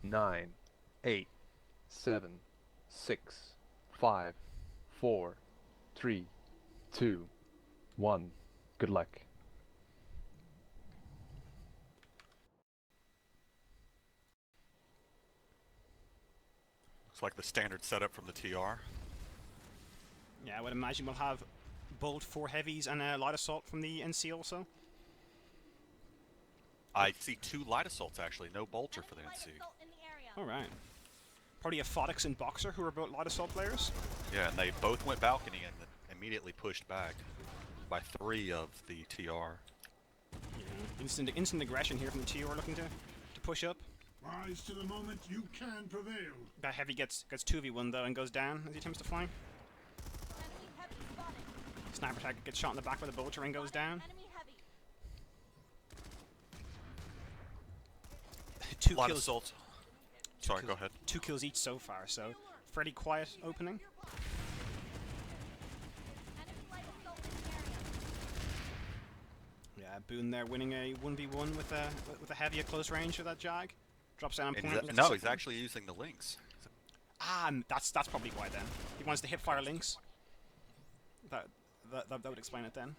9, 8, 7, 6, 5, 4, 3, 2, 1. Good luck. Looks like the standard setup from the TR. Yeah, I would imagine we'll have Bolt 4 heavies and a light assault from the NC also. I see 2 light assaults actually, no bolter for the NC. Alright. Probably a Phoenix and Boxer who are both light assault players. Yeah, and they both went balcony and immediately pushed back by 3 of the TR. Yeah. Instant aggression here from the TR looking to push up. Rise to the moment you can prevail. That heavy gets 2v1 though and goes down as he attempts to flank. Sniper tag gets shot in the back with a bolter and goes down. Two Light kills. assault. Sorry, go ahead. 2 kills each so far, so fairly quiet opening. Yeah, Boone there winning a 1v1 with a heavy at close range with that Jag. Drops down on point. No, he's actually using the links. Ah, that's probably why then. He wants to hip fire links. That would explain it then.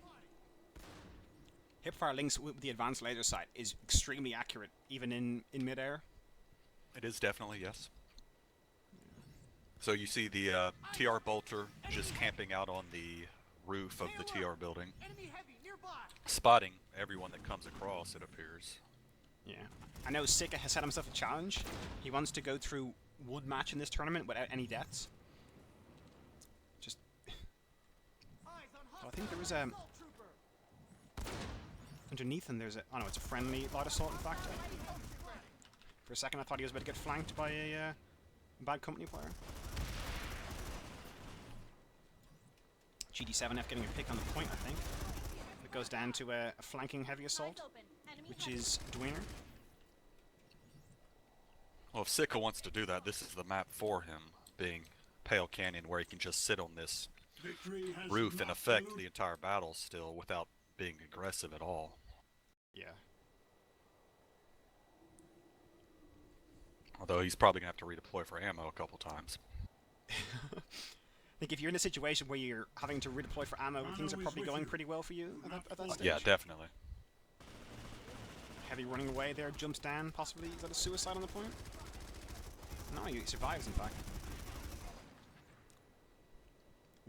Hip fire links with the advanced laser sight is extremely accurate, even in midair. It is definitely, yes. So you see the TR bolter just camping out on the roof of the TR building, spotting everyone that comes across, it appears. Yeah. I know Sika has set himself a challenge. He wants to go through one match in this tournament without any deaths. Just... I think there was a... Underneath him there's a... Oh no, it's a friendly light assault in fact. For a second I thought he was about to get flanked by a bad company player. GD7F getting a pick on the point, I think. It goes down to a flanking heavy assault, which is Dwayner. Well, if Sika wants to do that, this is the map for him, being Pale Canyon, where he can just sit on this roof and affect the entire battle still without being aggressive at all. Yeah. Although he's probably going to have to redeploy for ammo a couple times. I think if you're in a situation where you're having to redeploy for ammo, things are probably going pretty well for you at that stage. Yeah, definitely. Heavy running away there, jumps down, possibly. Is that a suicide on the point? No, he survives, in fact.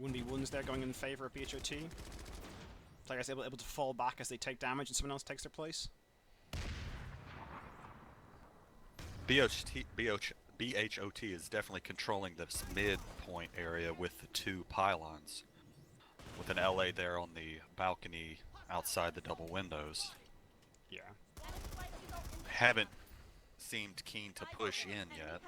1v1s there going in favour of BHOT. Players able to fall back as they take damage and someone else takes their place. BHOT is definitely controlling this midpoint area with the 2 pylons. With an LA there on the balcony outside the double windows. Yeah. Haven't seemed keen to push in yet.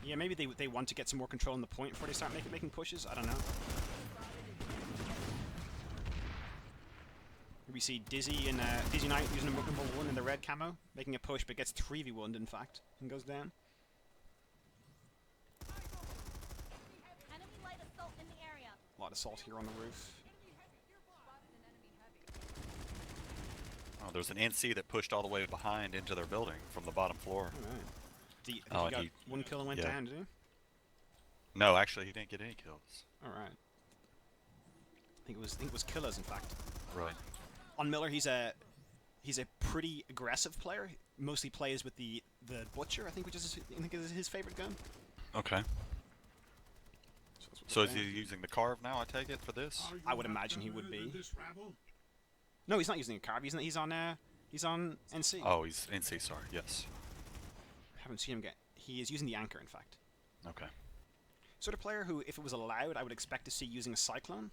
Yeah, maybe they want to get some more control on the point before they start making pushes. I don't know. We see Dizzy and Dizzy Knight using number 1 in the red camo, making a push, but gets 3v1'd in fact, and goes down. Light assault here on the roof. Oh, there's an NC that pushed all the way behind into their building from the bottom floor. Alright. He got 1 kill and went down, did he? No, actually he didn't get any kills. Alright. I think it was killers in fact. Right. On Miller, he's a pretty aggressive player. Mostly plays with the Butcher, I think, which is his favorite gun. Okay. So is he using the Carve now? I take it for this. I would imagine he would be. No, he's not using a Carve. He's on NC. Oh, he's NC. Sorry. Yes. Haven't seen him get. He is using the Anchor, in fact. Okay. Sort of player who, if it was allowed, I would expect to see using a Cyclone.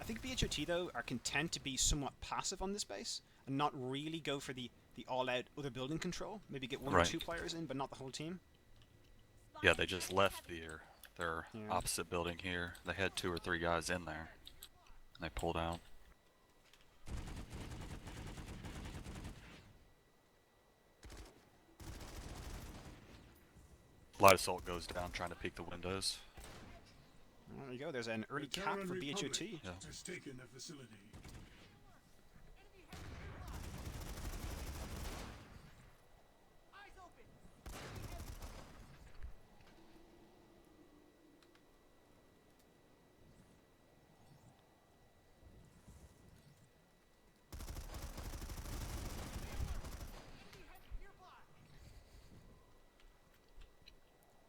I think BHOT, though, are content to be somewhat passive on this base and not really go for the all-out other building control. Maybe get 1 or 2 players in, but not the whole team. Yeah, they just left their opposite building here. They had 2 or 3 guys in there, and they pulled out. Light assault goes down trying to peek the windows. Well, there you go. There's an early The cap Terran for Republic BHOT. Yeah. has taken the facility.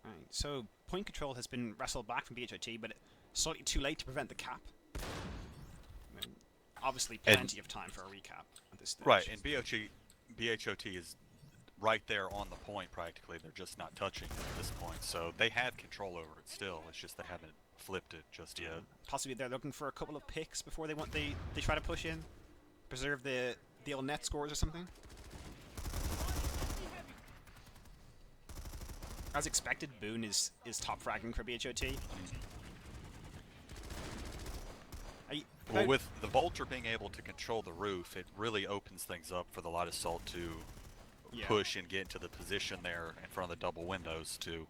Right, so point control has been wrestled back from BHOT, but slightly too late to prevent the cap. I mean, obviously, And- plenty of time for a recap at this stage. Right, and BHOT is right there on the point practically. They're just not touching it at this point, so they have control over it still. It's just they haven't flipped it just yet. Possibly they're looking for a couple of picks before they try to push in, preserve the old net scores or something. As expected, Boone is top fragging for BHOT. Well, with the Bolter being able to control the roof, it really opens things up for the Light Assault to Yeah. push and get into the position there in front of the double windows to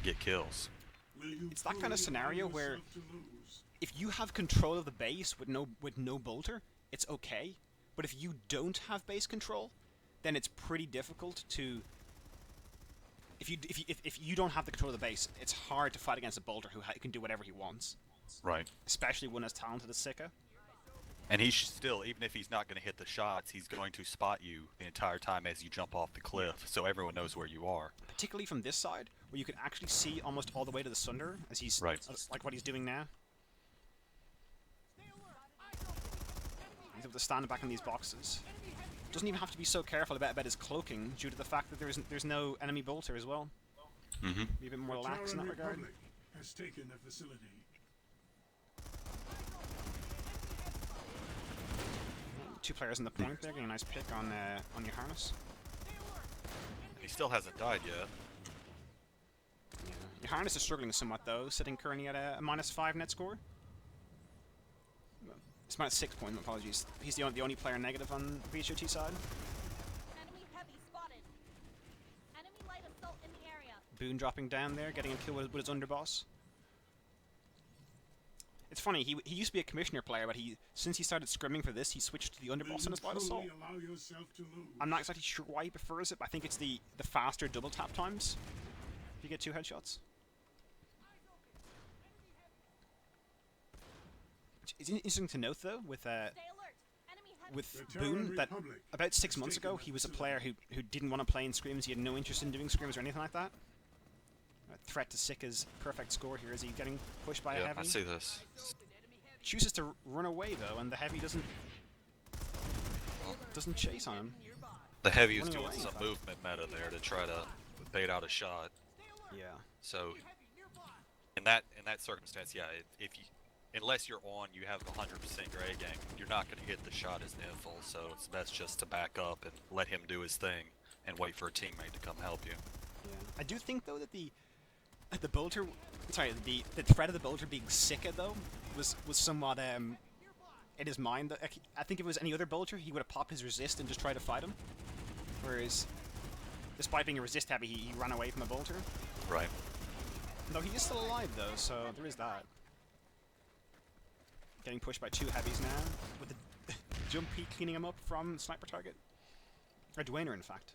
get kills. Will you It's that kind truly of scenario allow where yourself to lose? if you have control of the base with no bolter, it's okay. But if you don't have base control, then it's pretty difficult to. If you don't have the control of the base, it's hard to fight against a bolter who can do whatever he wants, Right. especially one as talented as Sika. And he's still, even if he's not going to hit the shots, he's going to spot you the entire time as you jump off the cliff, so everyone knows where you are. Particularly from this side, where you can actually see almost all the way to the Sunder, as he's Right. like what he's doing now. He's able to stand back in these boxes. Doesn't even have to be so careful about his cloaking, due to the fact that there's no enemy bolter as well. Mm-hmm. Be a bit more The lax in that Terran regard. Republic has taken the facility. Two players in the point there, getting a nice pick on your harness. He still hasn't died yet. Your harness is struggling somewhat though, sitting currently at a -5 net score. It's -6 point. Apologies. He's the only player negative on the BHOT side. Enemy heavy spotted. Enemy light assault in the area. Boone dropping down there, getting a kill with his underboss. It's funny, he used to be a commissioner player, but since he started scrimming for this, he switched to the Will underboss you on his light assault. truly allow yourself to lose? I'm not exactly sure why he prefers it, but I think it's the faster double tap times. If you get 2 headshots. It's interesting to note though, with Stay alert. Enemy heavy. with The Terran Boone, that Republic about 6 has months taken ago the he was a facility. player who didn't want to play in scrims. He had no interest in doing scrims or anything like that. A threat to Sika's perfect score here. Is he getting pushed by a Yeah, heavy? I see this. Chooses to run away though, and the heavy doesn't chase on him. The Heavy is Running doing away, in some fact. movement meta there to try to bait out a shot. Yeah. So, in that circumstance, yeah, if you, unless you're on, you have 100% gray gang, you're not going to hit the shot as the info. So it's best just to back up and let him do his thing and wait for a teammate to come help you. Yeah. I do think though that the bolter, sorry, the threat of the bolter being Sika though was somewhat in his mind. I think if it was any other bolter, he would have popped his resist and just tried to fight him. Whereas, despite being a resist heavy, he ran away from a bolter. Right. No, he is still alive though, so there is that. Getting pushed by 2 heavies now, with the jump peak cleaning him up from sniper target. Or Dwayner, in fact.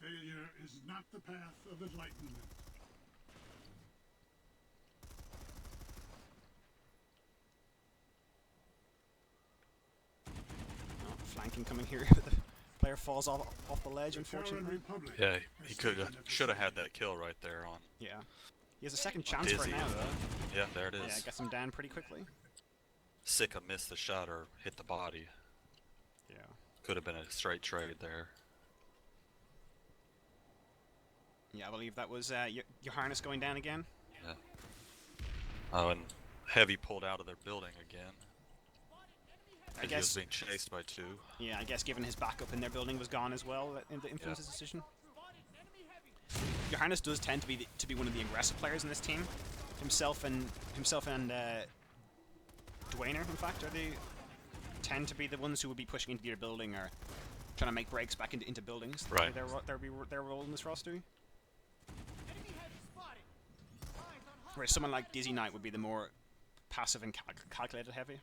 Failure is not the path of enlightenment. Oh, flanking coming here. The player falls off the ledge, The Terran unfortunately. Republic Yeah, he has could taken the should have had facility. that kill right there on. Yeah. He has a second chance for it Dizzy. now, though. Yeah, there it Yeah, is. gets him down pretty quickly. Sika missed the shot or hit the body. Yeah. Could have been a straight trade there. Yeah, I believe that was your harness going down again. Yeah. Oh, and Heavy pulled out of their building again. I And he was guess. being chased by 2. Yeah, I guess given his backup in their building was gone as well, that influences his decision. Your harness does tend to be one of the aggressive players in this team. Himself and Dwayner, in fact, tend to be the ones who would be pushing into their building or trying to make breaks back into buildings. Right. Their role in this roster. Whereas someone like Dizzy Knight would be the more passive and calculated heavy.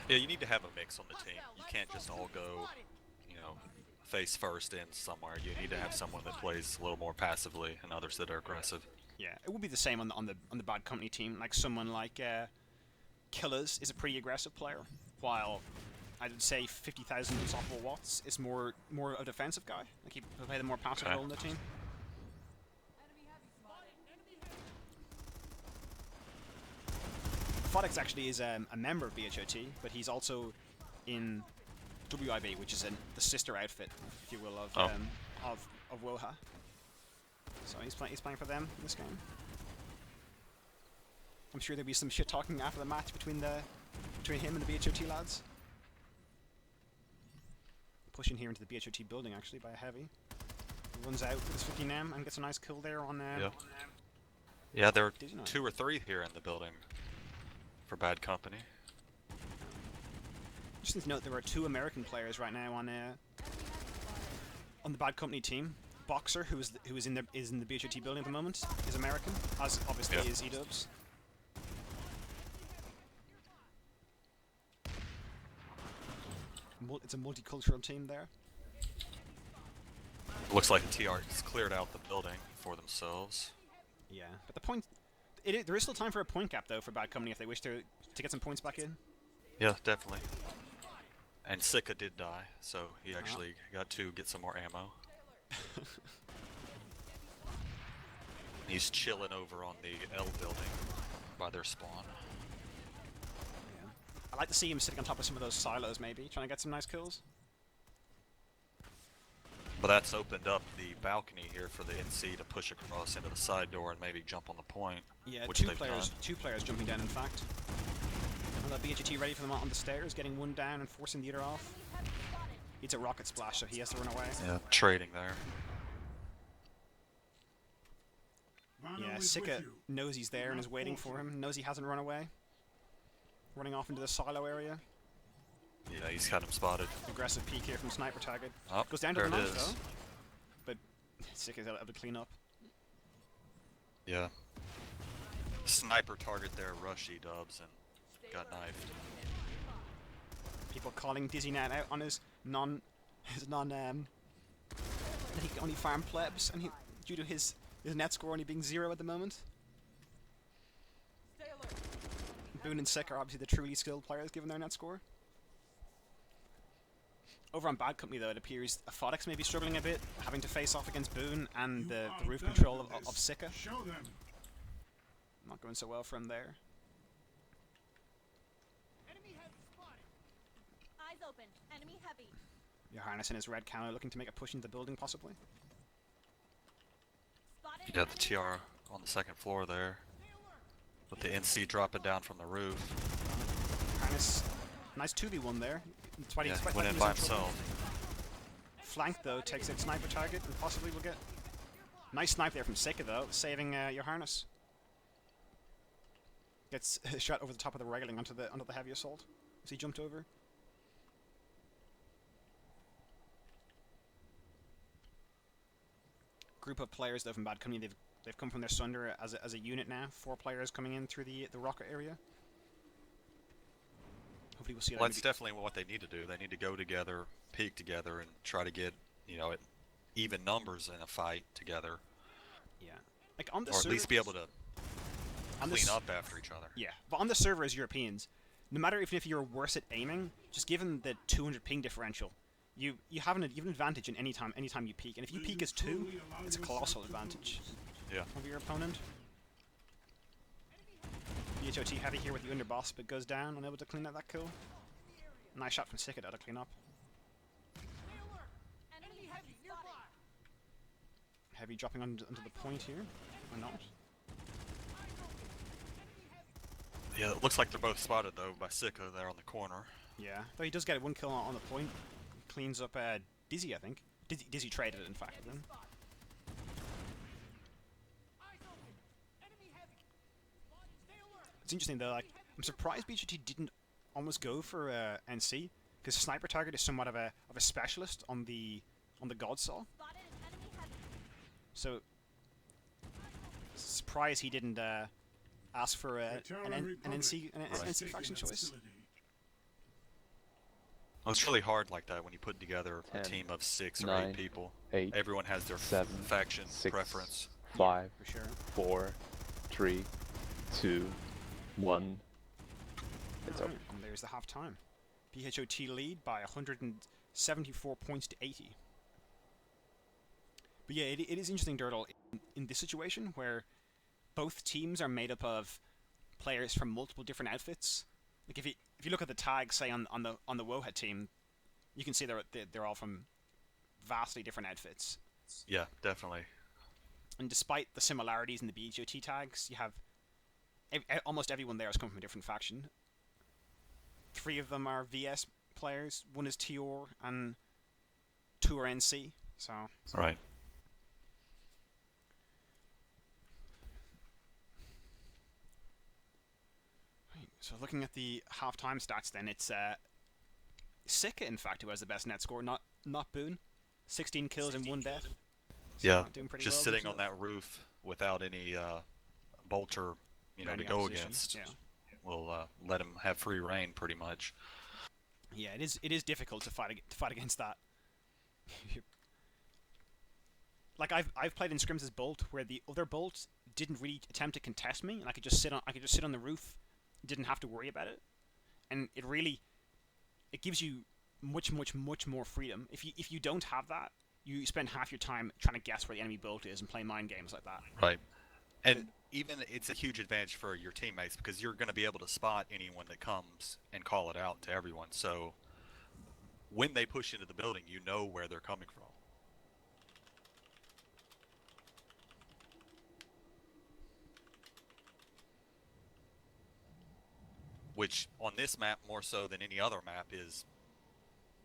Yeah, you need to have a mix on the team. You can't just all go, you know, face first in somewhere. You need to have someone that plays a little more passively and others that are aggressive. Yeah, it would be the same on the Bad Company team. Like someone like Killers is a pretty aggressive player, while I would say 50,000 unstoppable Watts is more a defensive guy. Like he play the more passive role in the team. Fodex actually is a member of BHOT, but he's also in WIB, which is the sister outfit, if you will, of Woha. So he's playing for them in this game. I'm sure there'll be some shit talking after the match between him and the BHOT lads. Pushing here into the BHOT building actually by a heavy. He runs out with his 15M and gets a nice kill there on. Yeah, there are 2 or 3 here in the building for Bad Company. Just need to note there are 2 American players right now on the Bad Company team. Boxer, who is in the BHOT building at the moment, is American, as obviously is E-Dubs. It's a multicultural team there. Looks like the TR has cleared out the building for themselves. Yeah, but the point... there is still time for a point gap, though, for Bad Company if they wish to get some points back in. Yeah, definitely. And Sika did die, so he actually got to get some more ammo. He's chilling over on the L building by their spawn. Yeah. I'd like to see him sitting on top of some of those silos, maybe, trying to get some nice kills. But that's opened up the balcony here for the NC to push across into the side door and maybe jump on the point. Yeah, which two they've players done. jumping down, in fact. And the BHT ready for them on the stairs, getting one down and forcing the other off. It's a rocket splash, so he has to run away. Yeah, trading there. Yeah, Sika knows he's there and is waiting for him. Knows he hasn't run away. Running off into the silo area. Yeah, he's got him spotted. Aggressive peek here from Sniper Target. Oh, goes down to the there it knife is. though. But Sika's able to clean up. Yeah. Sniper Target there, rush E-Dubs, and got knifed. People calling Dizzy Net out on his non that he can only farm plebs, and due to his net score only being 0 at the moment. Boone and Sick are obviously the truly skilled players given their net score. Over on Bad Company though, it appears Fodex may be struggling a bit, having to face off against Boone and the roof control of Sika. Show them. Not going so well for him there. Eyes open. Enemy heavy. Your Harness and his red counter looking to make a push into the building possibly. Spotted. You got the TR on the second floor there. With the NC dropping down from the roof. Harness, nice 2v1 there. That's why Yeah, he's went in by himself. Flank though takes a Sniper Target and possibly will get nice snipe there from Sika though, saving your Harness. Gets shot over the top of the railing onto the heavy assault as he jumped over. Group of players though from Bad Company, they've come from their Sunder as a unit now. 4 players coming in through the rocket area. Hopefully we'll see that. Well, that's definitely what they need to do. They need to go together, peek together, and try to get, you know, even numbers in a fight together. Yeah, like on the Or at server, least be able to on clean the up after each other. Yeah, but on the server as Europeans, no matter if you're worse at aiming, just given the 200 ping differential, you have an advantage in any time you peek, and if you peek as 2, it's a colossal advantage Yeah. over your opponent. BHOT heavy here with the underboss, but goes down, unable to clean up that kill. Nice shot from Sika to clean up. Enemy heavy spotted. Heavy dropping onto the point here, or not? Yeah, it looks like they're both spotted though by Sika there on the corner. Yeah, though he does get 1 kill on the point. Cleans up Dizzy, I think. Dizzy traded it, in fact, then. It's interesting though, like, I'm surprised BHT didn't almost go for NC, because Sniper Target is somewhat of a specialist on the God Saw. Spotted an enemy heavy. So surprised he didn't ask for an Republic NC has taken faction the choice. facility. Well, it's really hard like that when you put together a 10, team of 6 or 9, 8 people. 8, Everyone has their 7, faction 6, preference. 5, For sure. 4, 3, 2, 1. It's over. Alright, and there's the half time. BHOT lead by 174 points to 80. But yeah, it is interesting, Dirtle, in this situation where both teams are made up of players from multiple different outfits. Like if you look at the tags, say on the WOHET team, you can see they're all from vastly different outfits. Yeah, definitely. And despite the similarities in the BHOT tags, you have almost everyone there has come from a different faction. 3 of them are VS players. 1 is TR and 2 are NC. So Right. So looking at the half-time stats, then it's Sika, in fact, who has the best net score, not Boone. 16 kills and 1 death. So Yeah, doing pretty just well sitting himself. on that roof without any bolter, to Any go opposition, against. Yeah. We'll let him have free reign, pretty much. Yeah, it is difficult to fight against that. Like I've played in scrims as Bolt, where the other Bolt didn't really attempt to contest me, and I could just sit on the roof, didn't have to worry about it, and it gives you much more freedom. If you don't have that, you spend half your time trying to guess where the enemy Bolt is and play mind games like that. Right. And even it's a huge advantage for your teammates because you're going to be able to spot anyone that comes and call it out to everyone. So when they push into the building, you know where they're coming from. Which on this map more so than any other map is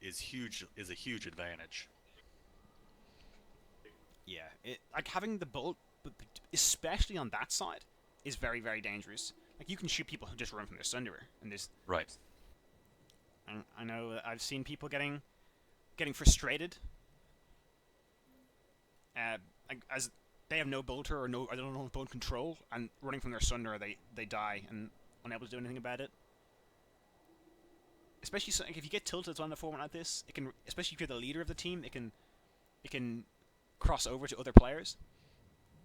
a huge advantage. Yeah, like having the Bolt, especially on that side, is very dangerous. Like you can shoot people who just run from their Sunderer, and there's Right. I know I've seen people getting frustrated as they have no bolter or I don't know bolt control, and running from their Sunderer they die and unable to do anything about it. Especially if you get tilted on a format like this, it can, especially if you're the leader of the team, it can cross over to other players,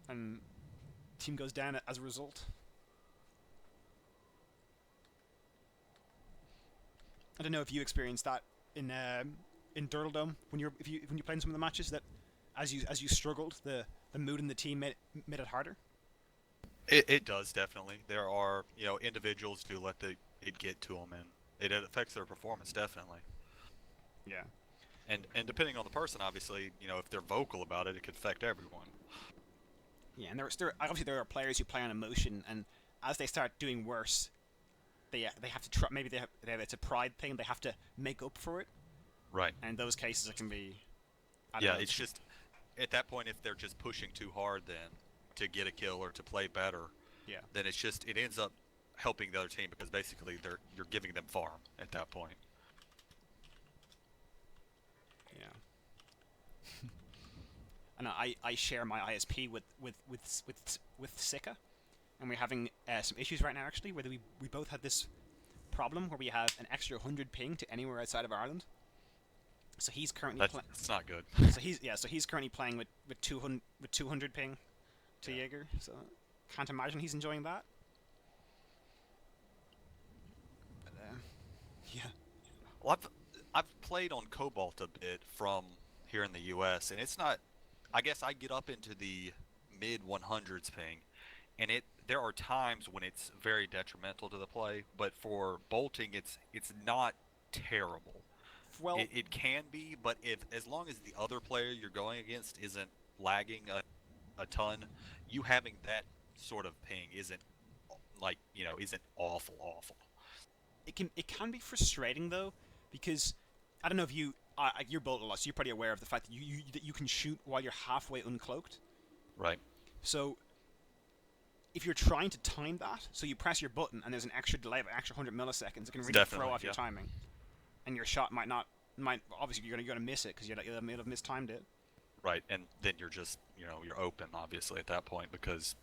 and the team goes down as a result. I don't know if you experienced that in Dirtledome when you're playing some of the matches, that as you struggled, the mood in the team made it harder. It does definitely. There are individuals who let it get to them, and it affects their performance definitely. Yeah. And depending on the person, obviously, if they're vocal about it, it could affect everyone. Yeah, and obviously there are players who play on emotion, and as they start doing worse, they have to try. Maybe it's a pride thing. They have to make up for it. Right. And in those cases, it can be. Yeah, it's just at that point, if they're just pushing too hard, then to get a kill or to play better, Yeah. then it ends up helping the other team because basically you're giving them farm at that point. Yeah. And I share my ISP with Sika, and we're having some issues right now actually, where we both had this problem where we have an extra 100 ping to anywhere outside of Ireland. So he's currently That's not good. So he's currently playing with 200 ping to Jaeger. So can't imagine he's enjoying that. But yeah. Well, I've played on Cobalt a bit from here in the U.S. and it's not. I guess I get up into the mid 100s ping, and there are times when it's very detrimental to the play. But for bolting, it's not terrible. Well, It can be, but as long as the other player you're going against isn't lagging a ton, you having that sort of ping isn't awful. it can be frustrating though, because I don't know if you're bolt a lot, so you're pretty aware of the fact that you can shoot while you're halfway uncloaked. Right. So if you're trying to time that, so you press your button and there's an extra delay of an extra 100 milliseconds, it can really Definitely, throw off your yeah. timing, and your shot might obviously you're gonna miss it because you might have mistimed it. Right, and then you're just you're open obviously at that point because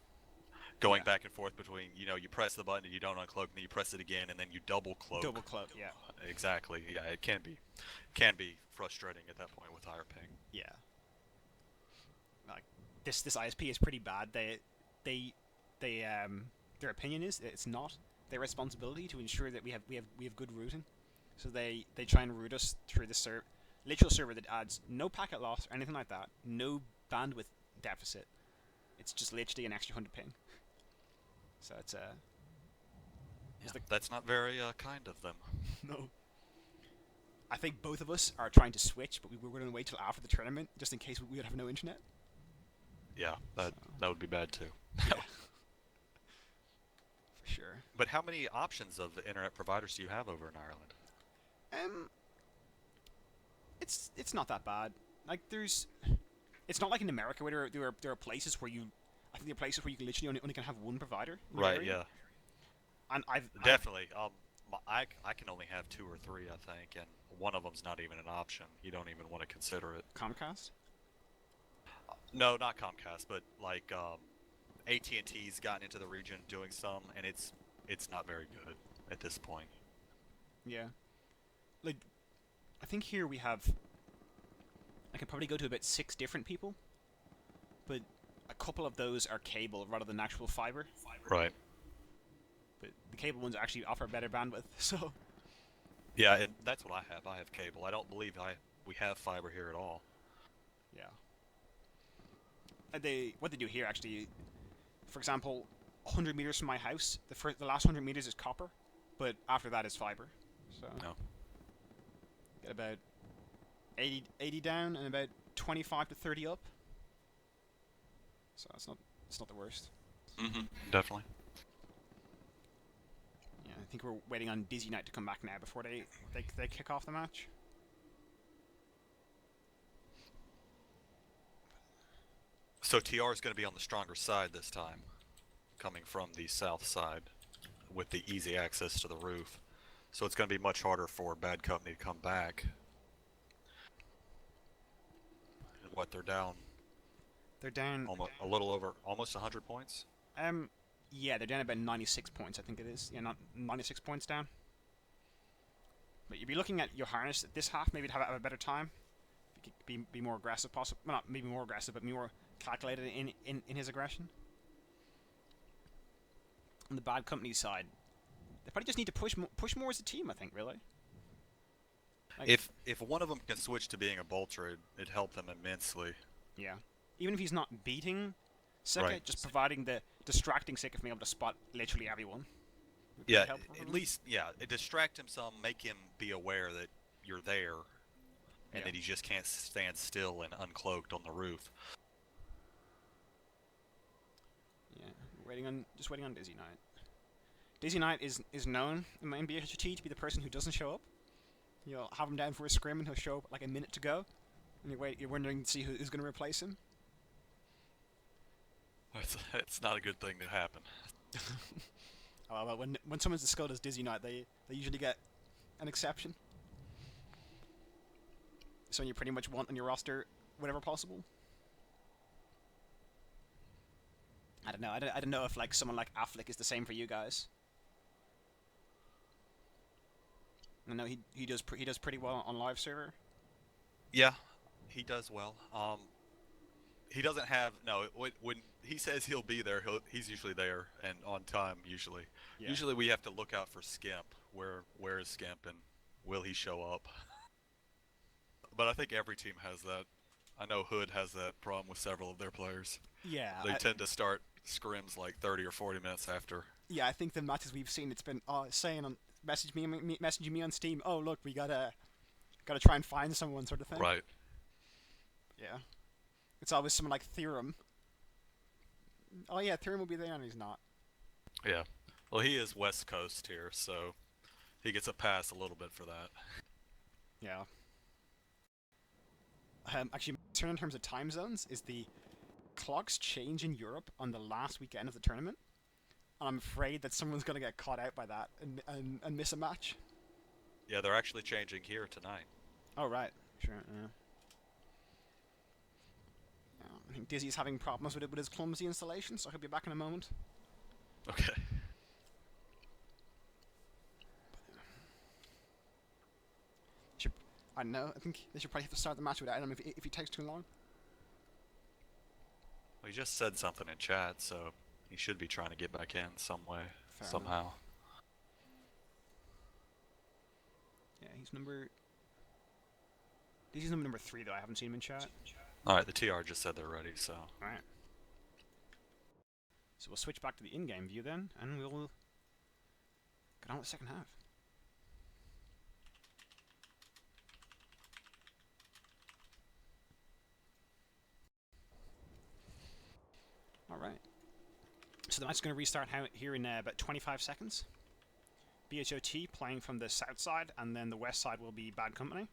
going Yeah. back and forth between, you know, you press the button and you don't uncloak, and then you press it again and then you double cloak. Double cloak, yeah. Exactly. Yeah, it can be frustrating at that point with higher ping. Yeah. Like this ISP is pretty bad. They their opinion is that it's not their responsibility to ensure that we have good routing. So they try and route us through the literal server that adds no packet loss or anything like that, no bandwidth deficit. It's just literally an extra 100 ping. So it's That's not very kind of them. no. I think both of us are trying to switch, but we were going to wait till after the tournament just in case we would have no internet. Yeah, that would be bad too. Yeah. For sure. But how many options of internet providers do you have over in Ireland? It's not that bad. Like it's not like in America where there are places where I think there are places where you can literally only can have one provider. In your Right. area. Yeah. And I've Definitely. I can only have 2 or 3, I think, and one of them's not even an option. You don't even want to consider it. Comcast. No, not Comcast, but like AT&T's gotten into the region doing some, and it's not very good at this point. Yeah. Like, I think here we have. I can probably go to about 6 different people, but a couple of those are cable rather than actual fiber. Right. But the cable ones actually offer better bandwidth, so. Yeah, and that's what I have. I have cable. I don't believe we have fiber here at all. Yeah. What they do here actually, for example, 100 meters from my house, the last 100 meters is copper, but after that is fiber. So. No. Get about 80 down and about 25 to 30 up. So it's not the worst. Mm-hmm. Definitely. Yeah, I think we're waiting on Dizzy Knight to come back now before they kick off the match. So TR is going to be on the stronger side this time, coming from the south side, with the easy access to the roof. So it's going to be much harder for Bad Company to come back. What, they're down They're down. a little over, almost 100 points? Yeah, they're down about 96 points, I think it is. Yeah, not 96 points down. But you'd be looking at your harness at this half, maybe to have a better time. If you could be more aggressive, possible. Well, not maybe more aggressive, but more calculated in his aggression. On the Bad Company side, they probably just need to push more as a team, I think, really. Like, If one of them can switch to being a bolter, it'd help them immensely. yeah. Even if he's not beating Sika, Right. just providing the distracting Sika from being able to spot literally everyone. would be Yeah, helpful for at them. least, yeah, distract him some, make him be aware that you're there, and Yeah. that he just can't stand still and uncloaked on the roof. Yeah, just waiting on Dizzy Knight. Dizzy Knight is known in my BHOT to be the person who doesn't show up. You'll have him down for a scrim and he'll show up like a minute to go, and you're wondering to see who's going to replace him. It's not a good thing to happen. Oh, well, when someone's as skilled as Dizzy Knight, they usually get an exception. So you pretty much want on your roster whatever possible. I don't know. I don't know if like someone like Affleck is the same for you guys. I know he does pretty well on live server. Yeah, he does well. He doesn't have when he says he'll be there, he's usually there and on time usually. Yeah. Usually we have to look out for Skimp. Where is Skimp and will he show up? But I think every team has that. I know Hood has that problem with several of their players. Yeah. They tend to start scrims like 30 or 40 minutes after. Yeah, I think the matches we've seen, it's been saying on messaging me on Steam. Oh look, we gotta try and find someone, sort of thing. Right. Yeah. It's always someone like Theorem. Oh yeah, Theorem will be there, and he's not. Yeah. Well, he is West Coast here, so he gets a pass a little bit for that. Yeah. Actually, concern in terms of time zones is the clocks change in Europe on the last weekend of the tournament, and I'm afraid that someone's gonna get caught out by that and miss a match. Yeah, they're actually changing here tonight. Oh right, sure. Yeah. I think Dizzy's having problems with his clumsy installation, so he'll be back in a moment. Okay. I don't know. I think they should probably have to start the match without him if he takes too long. Well, he just said something in chat, so he should be trying to get back in some way, Fair somehow. enough. Yeah, he's number. He's number 3 though. I haven't seen him in chat. Alright, the TR just said they're ready, so. Alright. So we'll switch back to the in-game view then, and we'll get on with the second half. Alright. So the match is going to restart here in about 25 seconds. BHOT playing from the south side, and then the west side will be Bad Company.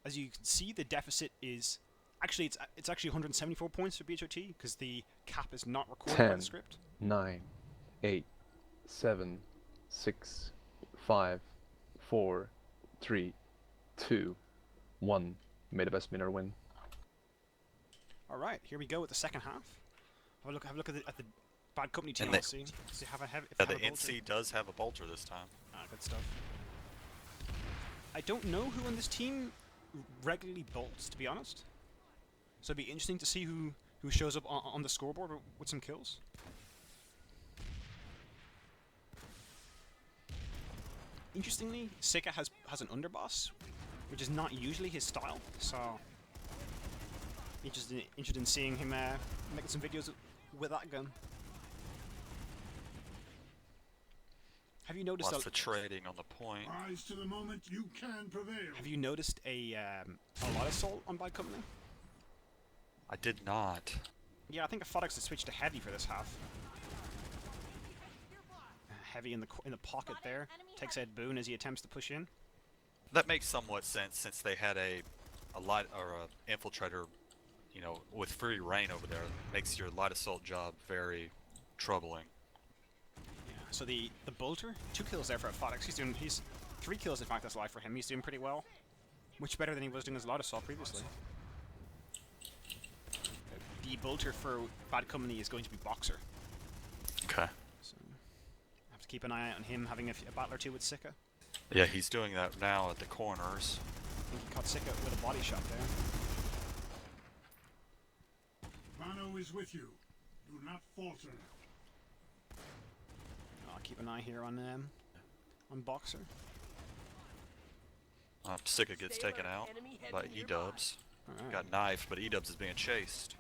As you can see, the deficit is... Actually, it's actually 174 points for BHOT, because the cap is not recorded by 10, the script. 9, 8, 7, 6, 5, 4, 3, 2, 1. May the best winner win. Alright, here we go with the second half. Have a look at the Bad Company team. And See if they have a heavy. Yeah, the NC does have a bolter this time. Ah, good stuff. I don't know who on this team regularly bolts, to be honest. So it'd be interesting to see who shows up on the scoreboard with some kills. Interestingly, Sika has an underboss, which is not usually his style. So interested in seeing him making some videos with that gun. Have you noticed? Lots of trading on the point. Rise to the moment you can prevail. Have you noticed a lot of assault on Bad Company? I did not. Yeah, I think Aphotics has switched to heavy for this half. Heavy in the pocket there. Takes out Boone as he attempts to push in. That makes somewhat sense since they had a light or a infiltrator, you know, with free reign over there. Makes your light assault job very troubling. Yeah. So the bolter, 2 kills there for Aphotics. He's 3 kills in fact. That's live for him. He's doing pretty well, much better than he was doing his light assault previously. The bolter for Bad Company is going to be Boxer. Okay. So have to keep an eye out on him having a battle or two with Sika. Yeah, he's doing that now at the corners. I think he caught Sika with a body shot there. Bano is with you. Do not falter. I'll keep an eye here on Boxer. Sika gets taken out by E-Dubs. Alright. Got knifed, but E-Dubs is being chased.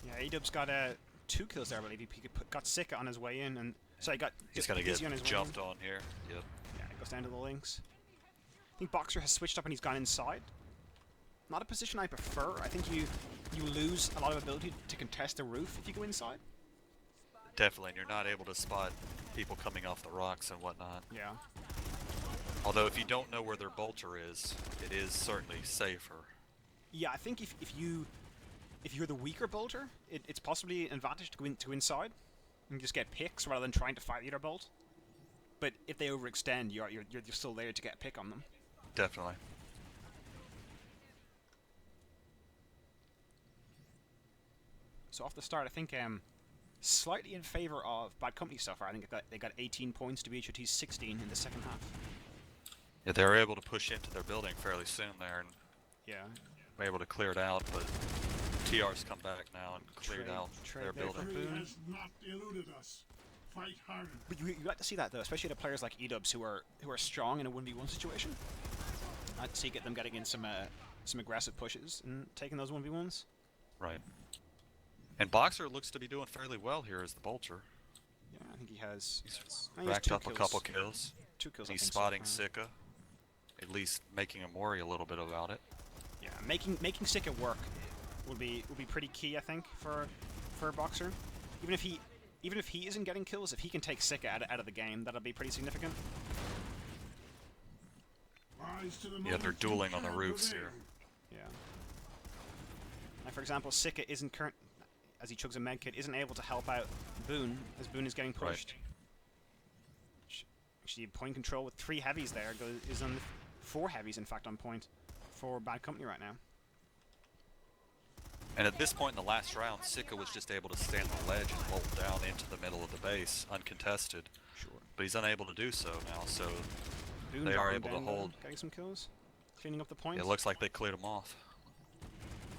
Yeah, E-Dubs got 2 kills there, I believe. He got Sika on his way in, and so He's gonna get on his way jumped in. on here. Yep. Yeah, he goes down to the links. I think Boxer has switched up and he's gone inside. Not a position I prefer. I think you lose a lot of ability to contest the roof if you go inside. Definitely, and you're not able to spot people coming off the rocks and whatnot. Yeah. Although if you don't know where their bolter is, it is certainly safer. Yeah, I think if you're the weaker bolter, it's possibly an advantage to go into inside and just get picks rather than trying to fight the other bolt. But if they overextend, you're still there to get a pick on them. Definitely. So off the start, I think slightly in favor of Bad Company so far. I think they got 18 points to BHOT's 16 in the second half. Yeah, they were able to push into their building fairly soon there and Yeah. were able to clear it out, but TR's come back now and cleared Trade- out trade their there for building. Boone. Has not eluded us. Fight harder. But you like to see that though, especially the players like E-Dubs who are strong in a 1v1 situation. I'd see them getting in some aggressive pushes and taking those 1v1s. Right. And Boxer looks to be doing fairly well here as the bolter. Yeah, I think he has. He's I think he has racked 2 up kills. a couple kills. 2 kills. And I he's think, so spotting far. Sika, at least making him worry a little bit about it. Yeah, making Sika work would be pretty key, I think, for a Boxer. Even if he isn't getting kills, if he can take Sika out of the game, that'll be pretty significant. Rise to the Yeah, moment they're you dueling on the can roofs prevail. here. Yeah. Like for example, Sika isn't as he chugs a medkit, isn't able to help out Boone as Boone is getting pushed. Actually, point control with 3 heavies there is on 4 heavies in fact on point for Bad Company right now. And at this point in the last round, Sika was just able to stand the ledge and bolt down into the middle of the base uncontested, Sure. but he's unable to do so now. So Boone they are dropping able to down there, hold. getting some kills, cleaning up the point. It looks like they cleared him off.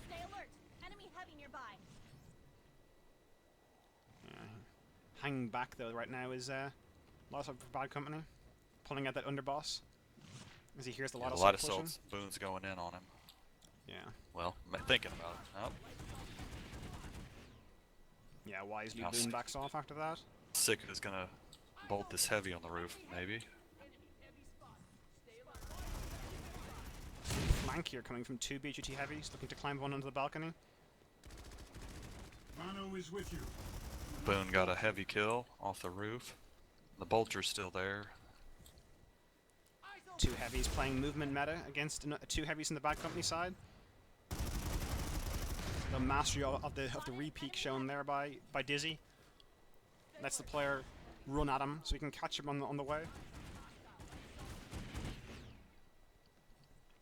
Stay alert. Enemy heavy nearby. Yeah. Hanging back though right now is lots of bad company, pulling out that underboss as he hears the Yeah, lot a of lot of pushing. assaults. Boone's going in on him. Yeah. Well, thinking about it. Oh, Yeah, wisely Now Boone backs off after that. Sika is gonna bolt this heavy on the roof, maybe. Flank here coming from 2 BHOT heavies, looking to climb one onto the balcony. Bano is with you. Boone got a heavy kill off the roof. The bolter's still there. 2 heavies playing movement meta against 2 heavies in the bad company side. The mastery of the re-peek shown there by Dizzy. Lets the player run at him so he can catch him on the way.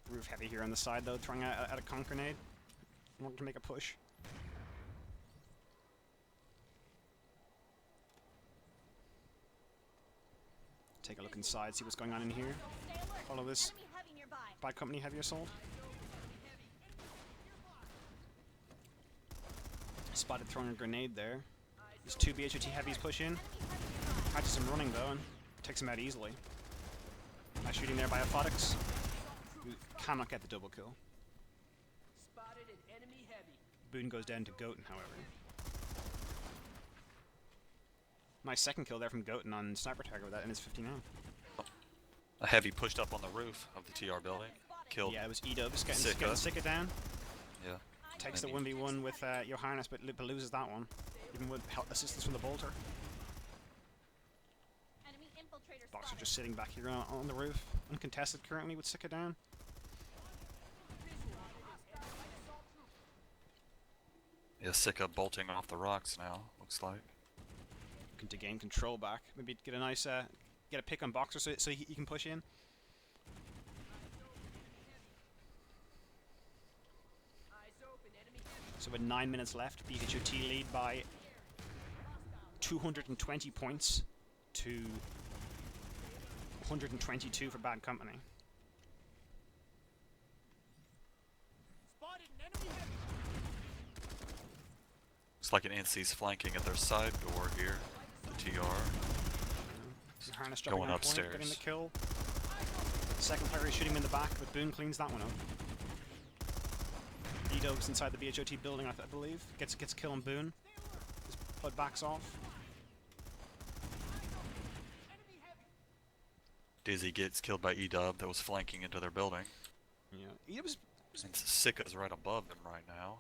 Roof heavy here on the side though, throwing out a conk grenade in order to make a push. Take a look inside, see what's going on in here. Stay alert. Follow this Enemy heavy nearby. bad company heavy assault. Spotted throwing a grenade there. There's 2 BHOT heavies push in. Catches him running though and takes him out easily. Nice shooting there by Aphotics, who cannot get the double kill. Spotted an enemy heavy. Boone goes down to Goten, however. Nice second kill there from Goten on sniper target with that in his 59. A heavy pushed up on the roof of the TR building. Killed. Yeah, it was E-Dubs getting Sika. Sika down. Yeah. Takes the And 1v1 with Johannes, but loses that one. Even with assistance from the bolter. Enemy infiltrator Boxer spotted. just sitting back here on the roof. Uncontested currently with Sika down. Yeah, Sika bolting off the rocks now, looks like. Looking to gain control back. Maybe get a nice, get a pick on Boxer so he can push in. Eyes open. Enemy heavy. So with 9 minutes left, BHOT lead by 220 points to 122 for Bad Company. Spotted an enemy heavy. Looks like an NC's flanking at their side door here. The TR. Harness dropping Going on point, getting upstairs. the kill. Second player is shooting him in the back, but Boone cleans that one up. E-Dubs inside the BHOT building, I believe. Gets kill on Boone. His blood backs off. Dizzy gets killed by E-Dub that was flanking into their building. Yeah. E-Dubs And Sika's right above them right now.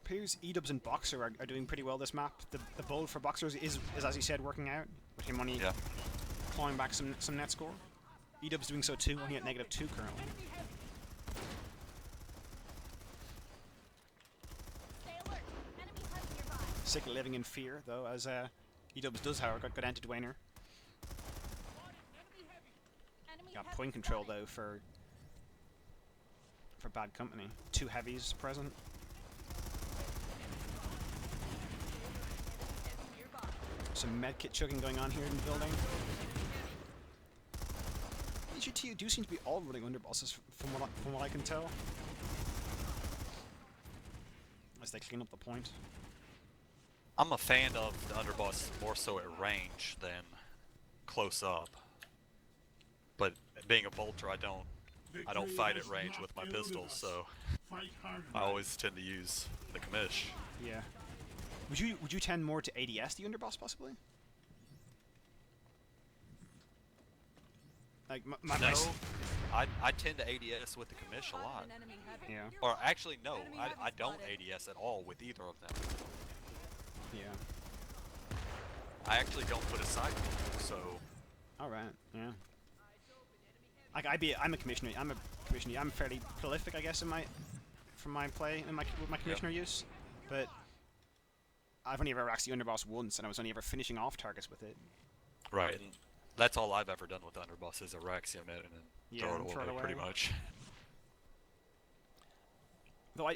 appears E-Dubs and Boxer are doing pretty well this map. The bold for Boxers is as he said, working out. With him only Yeah. clawing back some net score. E-Dub's doing so too, only at -2 currently. Stay alert. Enemy heavy nearby. Sick living in fear, though, as E-Dubs does, however, got down to Dwayner. Enemy Got heavy point control, spotted. though, for Bad Company. 2 heavies present. Some medkit chugging going on here in the building. BGT do seem to be all running underbosses from what I can tell. As they clean up the point. I'm a fan of the underboss more so at range than close up. But being a bolter, I don't fight at range with my pistol, so Fight harder. I always tend to use the commish. Yeah. Would you tend more to ADS the underboss possibly? Like my No, I tend to ADS with the commish a lot. An enemy heavy. Yeah. Or actually, no, I don't ADS at all with either of them. Yeah. I actually don't put a side roll, so All right. Yeah. Like I'm a commissioner. I'm fairly prolific, I guess, with my commissioner use, but I've only ever axed the underboss once, and I was only ever finishing off targets with it. right. And that's all I've ever done with the underboss is Araxium it and then Yeah, throw and it throw it away, pretty away. much. Though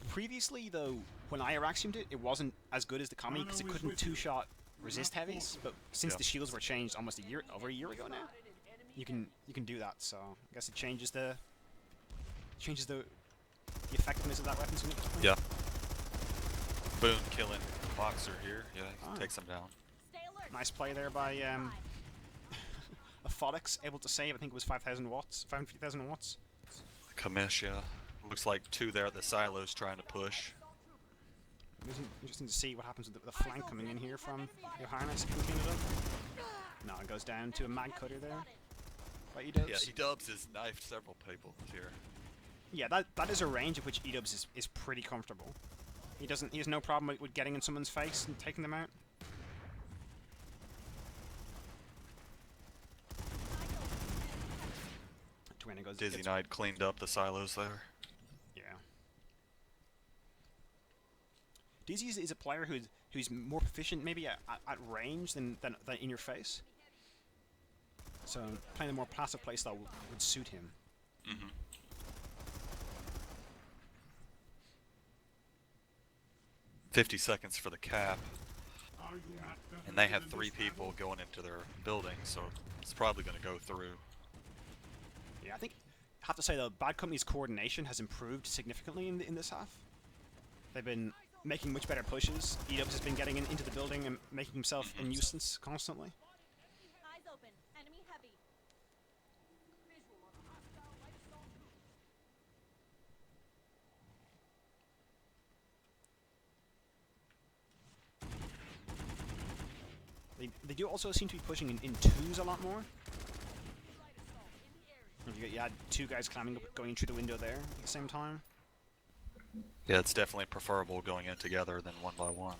Previously, though, when I Iraxiumed it, it wasn't as good as the Kami because it couldn't two-shot resist heavies. But since the shields were changed almost over a year ago now, you can do that. So I guess it changes the effectiveness of that weapon. Yeah. Boone killing Boxer here. Yeah, he takes him down. Stay alert. Nice play there by a Phoenix, able to save. I think it was 5,000 watts, 550,000 watts. Kamish, yeah. Looks like two there at the silos trying to push. Interesting to see what happens with the flank coming in here from Johannes. Can clean it up. No, it goes down to a mag cutter there. By E-Dubs. Yeah, E-Dubs has knifed several people here. Yeah, that is a range at which E-Dubs is pretty comfortable. He has no problem with getting in someone's face and taking them out. Twinning goes Dizzy Knight cleaned up the silos there. Yeah. Dizzy is a player who's more proficient maybe at range than in your face. So playing a more passive playstyle would suit him. Mm-hmm. "50 seconds for the cap." Are you not better And they have than 3 this people battle? going into their building, so it's probably going to go through. Yeah, I think I have to say though, Bad Company's coordination has improved significantly in this half. They've been making much better pushes. E-Dubs has been getting into the building and making himself a nuisance constantly. Eyes open. Enemy heavy. Visual on a hostile light assault group. They do also seem to be pushing in twos a lot more. Light assault in the area. You had 2 guys climbing up, going through the window there at the same time. Yeah, it's definitely preferable going in together than one by one.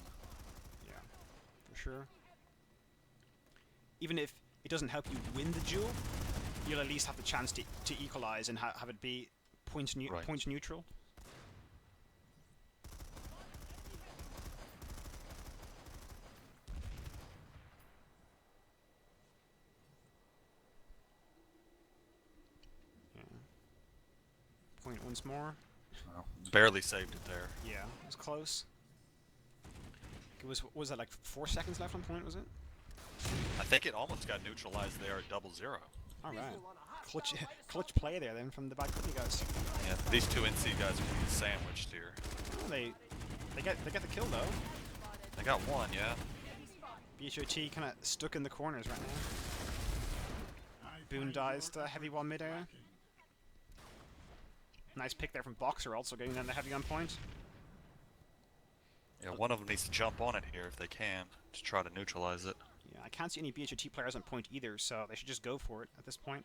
Yeah, for sure. Even if it doesn't help you win the duel, you'll at least have the chance to equalize and have it be points neutral. Yeah. Point once more. Well, barely saved it there. Yeah, it was close. It was that like 4 seconds left on point, was it? I think it almost got neutralized there at 0-0. All right. Visual on a hostile light assault Clutch play there then from the Bad Company guys. Yeah, these 2 NC guys are being sandwiched here. Oh, they get the kill though. They got 1, yeah. BHOT kind of stuck in the corners right now. I Boone find dies your to heavy one midair. lacking. Nice pick there from Boxer, also getting down the heavy on point. Yeah, one of them needs to jump on it here if they can to try to neutralize it. Yeah, I can't see any BHOT players on point either, so they should just go for it at this point.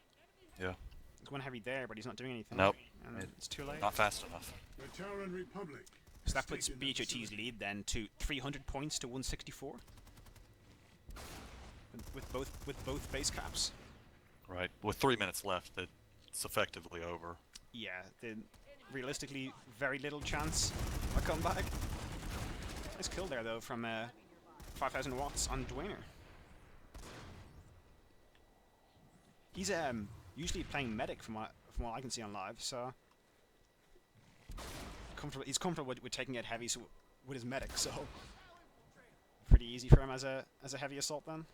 Yeah, There's one heavy there, but he's not doing anything. Nope. And it's too late. not fast enough. The Terran Republic. So that has puts taken the BHOT's facility. lead then to 300 points to 164. With both base caps. Right, with 3 minutes left, it's effectively over. Yeah, realistically, very little chance of a comeback. Nice kill there though from 5,000 watts on Dwayner. He's usually playing medic from what I can see on live, so he's comfortable with taking it heavy with his medic, so pretty easy for him as a heavy assault then.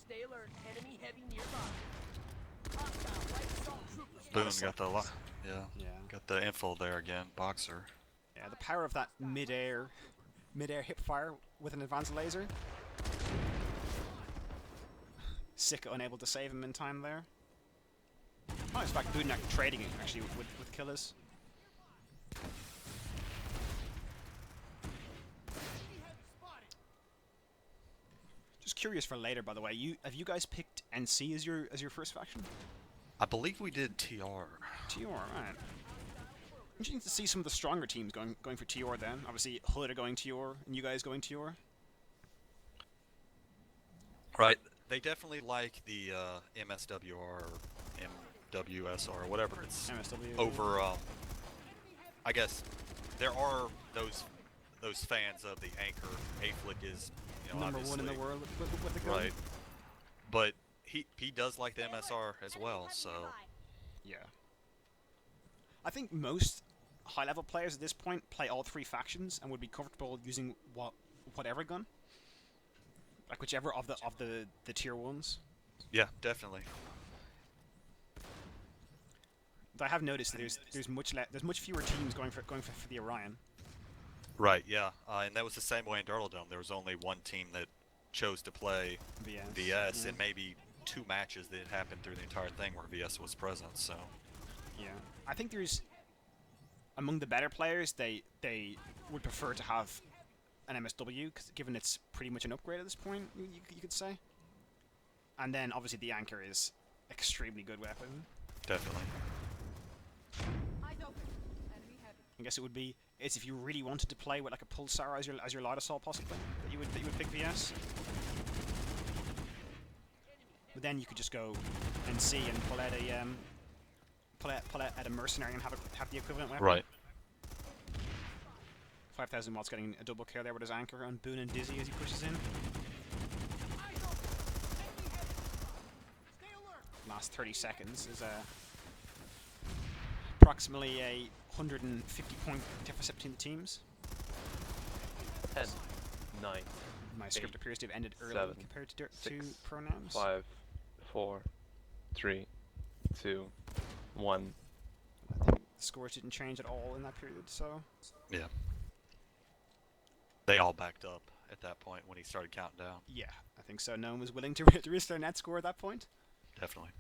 Stay alert. Enemy heavy nearby. Hostile light assault troopers. Boone got the Yeah. got the info there again. Boxer. Yeah, the power of that mid-air hip fire with an advanced laser. Sicko unable to save him in time there. Oh, in fact, Boone trading it actually with killers. Just curious for later, by the way. Have you guys picked NC as your first faction? I believe we did TR. TR, right. Interesting to see some of the stronger teams going for TR then. Obviously, Hood are going TR, and you guys going TR. Right. They definitely like the MSWR or MWSR, whatever it's MSW. over. I guess there are those fans of the anchor. A-Flick is, Number one in the obviously- world with the gun. Right. But he does like the MSR as well, so Yeah. I think most high-level players at this point play all three factions and would be comfortable using whatever gun, like whichever of the tier ones. Yeah, definitely. I have noticed that there's much fewer teams going for the Orion. Right, yeah. And that was the same way in Dirtledome. There was only one team that chose to play VS, yeah. and maybe 2 matches that happened through the entire thing where VS was present, so... Yeah. I think there's... Among the better players, they would prefer to have an MSW, given it's pretty much an upgrade at this point, you could say. And then, obviously, the Anchor is extremely good weapon. Definitely. Eyes open. Enemy heavy. I guess it would be... It's if you really wanted to play with like a Pulsar as your light assault possibly, that you would pick VS. But then you could just go and see and pull out a mercenary and have the equivalent weapon. Right. 5,000 watts getting a double kill there with his Anchor on Boone and Dizzy as he pushes in. Last 30 seconds is approximately a 150 point deficit between the teams. 10, 9. My script 8, appears to have ended early 7, compared to 6, pronouns. 5, 4, 3, 2, 1. I think the scores didn't change at all in that period, so... Yeah. They all backed up at that point when he started counting down. Yeah, I think so. No one was willing to risk their net score at that point. Definitely.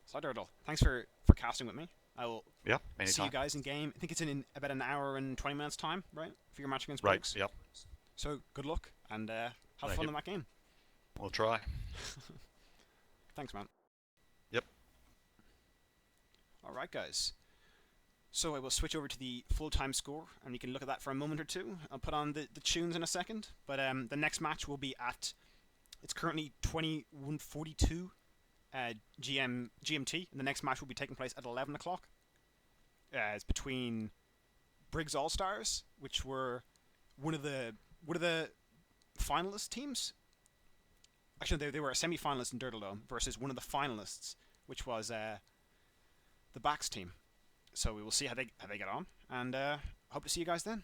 So, Dirtle, thanks for casting with me. I will Yeah, see anytime. you guys in game. I think it's in about an hour and 20 minutes time, right? For your match against Right, Brooks. yep. So, good luck, and have Thank fun you. in that game. We'll try. Thanks, man. Yep. Alright, guys. So I will switch over to the full-time score, and you can look at that for a moment or two. I'll put on the tunes in a second, but the next match will be at... It's currently 21:42 GMT, and the next match will be taking place at 11 o'clock. It's between Briggs All-Stars, which were one of the finalist teams. Actually, they were a semi-finalist in Dirtledome versus one of the finalists, which was the Backs team. So we will see how they get on, and hope to see you guys then.